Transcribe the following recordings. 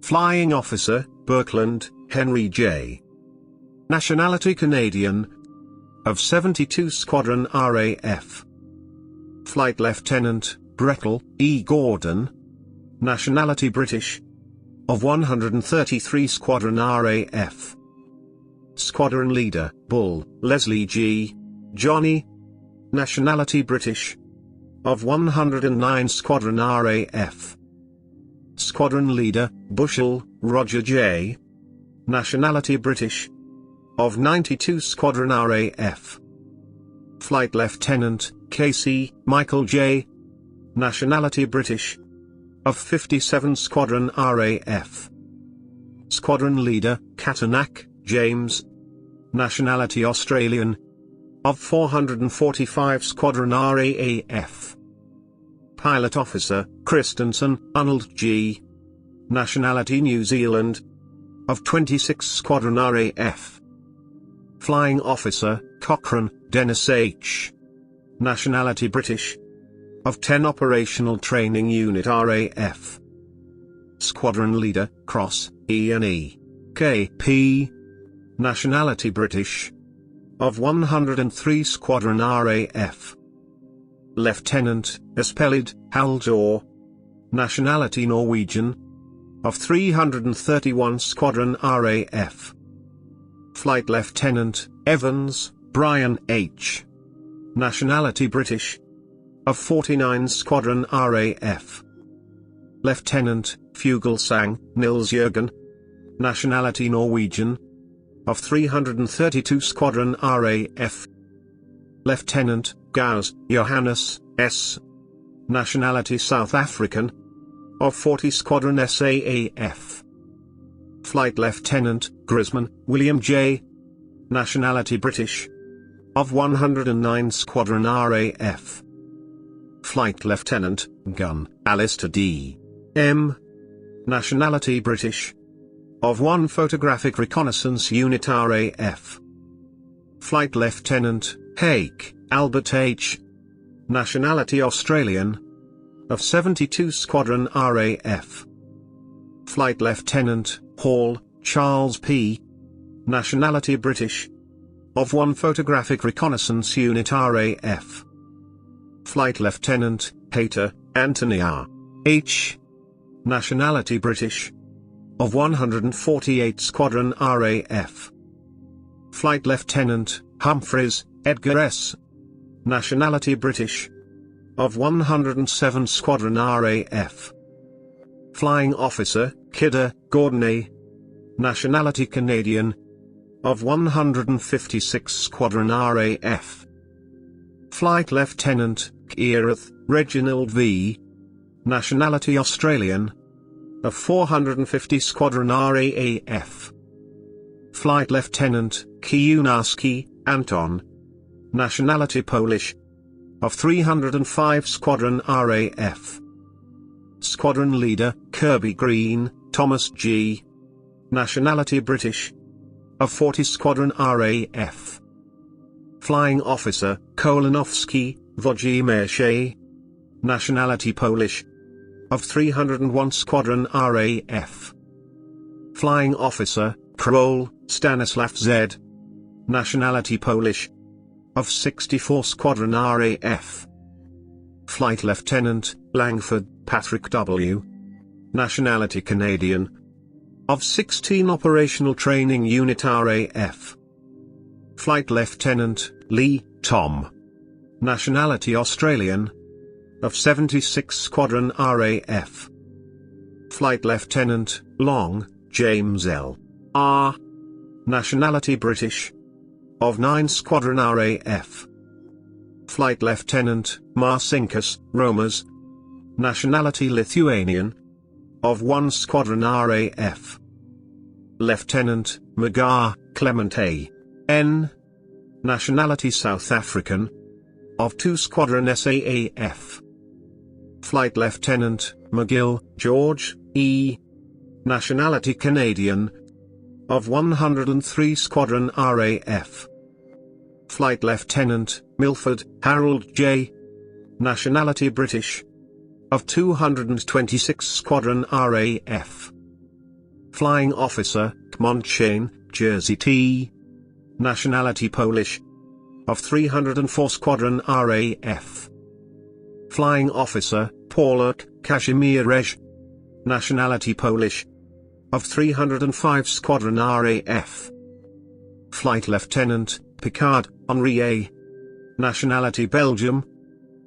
Flying Officer, Birkeland, Henry J. Nationality Canadian. Of 72 Squadron RAF. Flight Lieutenant, Brettel, E. Gordon. Nationality British. Of 133 Squadron RAF. Squadron Leader, Bull, Leslie G. Johnny. Nationality British. Of 109 Squadron RAF. Squadron Leader, Bushell, Roger J. Nationality British. Of 92 Squadron RAF. Flight Lieutenant, Casey, Michael J. Nationality British. Of 57 Squadron RAF. Squadron Leader, Katanak, James. Nationality Australian. Of 445 Squadron RAF. Pilot Officer, Christensen, Arnold G. Nationality New Zealand. Of 26 Squadron RAF. Flying Officer, Cochrane, Dennis H. Nationality British. Of 10 Operational Training Unit RAF. Squadron Leader, Cross, E&E. KP. Nationality British. Of 103 Squadron RAF. Lieutenant, Espelid, Haldor. Nationality Norwegian. Of 331 Squadron RAF. Flight Lieutenant, Evans, Brian H. Nationality British. Of 49 Squadron RAF. Lieutenant, Fugelsang, Nils Jørgen. Nationality Norwegian. Of 332 Squadron RAF. Lieutenant, Gauss, Johannes, S. Nationality South African. Of 40 Squadron SAAF. Flight Lieutenant, Grisman, William J. Nationality British. Of 109 Squadron RAF. Flight Lieutenant, Gunn, Alistair D. M. Nationality British. Of 1 Photographic Reconnaissance Unit RAF. Flight Lieutenant, Hake, Albert H. Nationality Australian. Of 72 Squadron RAF. Flight Lieutenant, Hall, Charles P. Nationality British. Of 1 Photographic Reconnaissance Unit RAF. Flight Lieutenant, Hayter, Anthony R. H. Nationality British. Of 148 Squadron RAF. Flight Lieutenant, Humphreys, Edgar S. Nationality British. Of 107 Squadron RAF. Flying Officer, Kidder, Gordon A. Nationality Canadian. Of 156 Squadron RAF. Flight Lieutenant, Keirath, Reginald V. Nationality Australian. Of 450 Squadron RAF. Flight Lieutenant, Kijunowski, Anton. Nationality Polish. Of 305 Squadron RAF. Squadron Leader, Kirby Green, Thomas G. Nationality British. Of 40 Squadron RAF. Flying Officer, Kolanowski, Wojciech. Nationality Polish. Of 301 Squadron RAF. Flying Officer, Kroll, Stanislav Z. Nationality Polish. Of 64 Squadron RAF. Flight Lieutenant, Langford, Patrick W. Nationality Canadian. Of 16 Operational Training Unit RAF. Flight Lieutenant, Lee, Tom. Nationality Australian. Of 76 Squadron RAF. Flight Lieutenant, Long, James L. R. Nationality British. Of 9 Squadron RAF. Flight Lieutenant, Marcinkus, Romas. Nationality Lithuanian. Of 1 Squadron RAF. Lieutenant, Magar, Clement A. N. Nationality South African. Of 2 Squadron SAAF. Flight Lieutenant, McGill, George, E. Nationality Canadian. Of 103 Squadron RAF. Flight Lieutenant, Milford, Harold J. Nationality British. Of 226 Squadron RAF. Flying Officer, Kmonchain, Jersey T. Nationality Polish. Of 304 Squadron RAF. Flying Officer, Pauluk, Kazimierz. Nationality Polish. Of 305 Squadron RAF. Flight Lieutenant, Picard, Henri A. Nationality Belgium.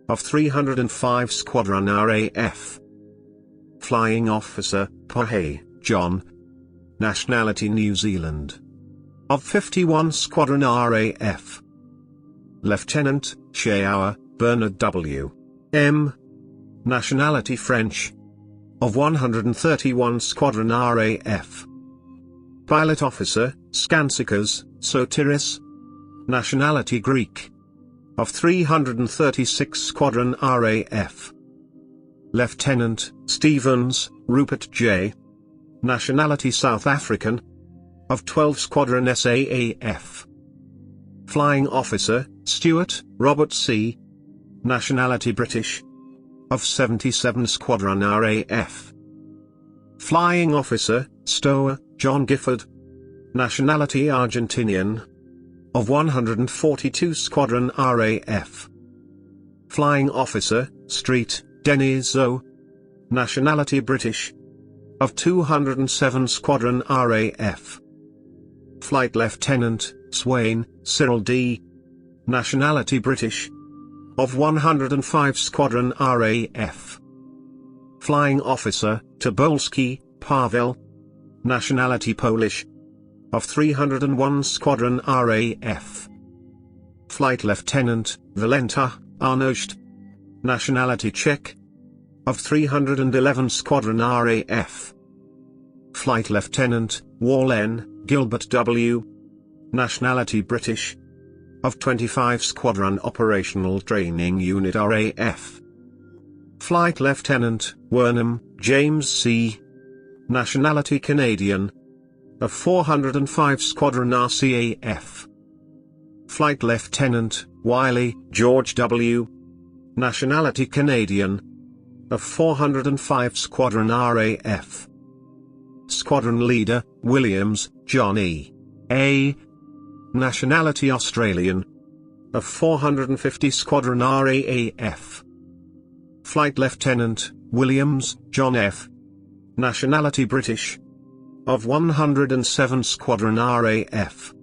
Of 305 Squadron RAF. Flying Officer, Pohe, John. Nationality New Zealand. Of 51 Squadron RAF. Lieutenant, Sheauer, Bernard W. M. Nationality French. Of 131 Squadron RAF. Pilot Officer, Skansikas, Sotiris. Nationality Greek. Of 336 Squadron RAF. Lieutenant, Stevens, Rupert J. Nationality South African. Of 12 Squadron SAAF. Flying Officer, Stewart, Robert C. Nationality British. Of 77 Squadron RAF. Flying Officer, Stower, John Gifford. Nationality Argentinian. Of 142 Squadron RAF. Flying Officer, Street, Denis O. Nationality British. Of 207 Squadron RAF. Flight Lieutenant, Swain, Cyril D. Nationality British. Of 105 Squadron RAF. Flying Officer, Tobolski, Pavel. Nationality Polish. Of 301 Squadron RAF. Flight Lieutenant, Valenta, Arnost. Nationality Czech. Of 311 Squadron RAF. Flight Lieutenant, Warlen, Gilbert W. Nationality British. Of 25 Squadron Operational Training Unit RAF. Flight Lieutenant, Wernham, James C. Nationality Canadian. Of 405 Squadron RCAF. Flight Lieutenant, Wiley, George W. Nationality Canadian. Of 405 Squadron RAF. Squadron Leader, Williams, John E. A. Nationality Australian. Of 450 Squadron RAAF. Flight Lieutenant, Williams, John F. Nationality British. Of 107 Squadron RAF.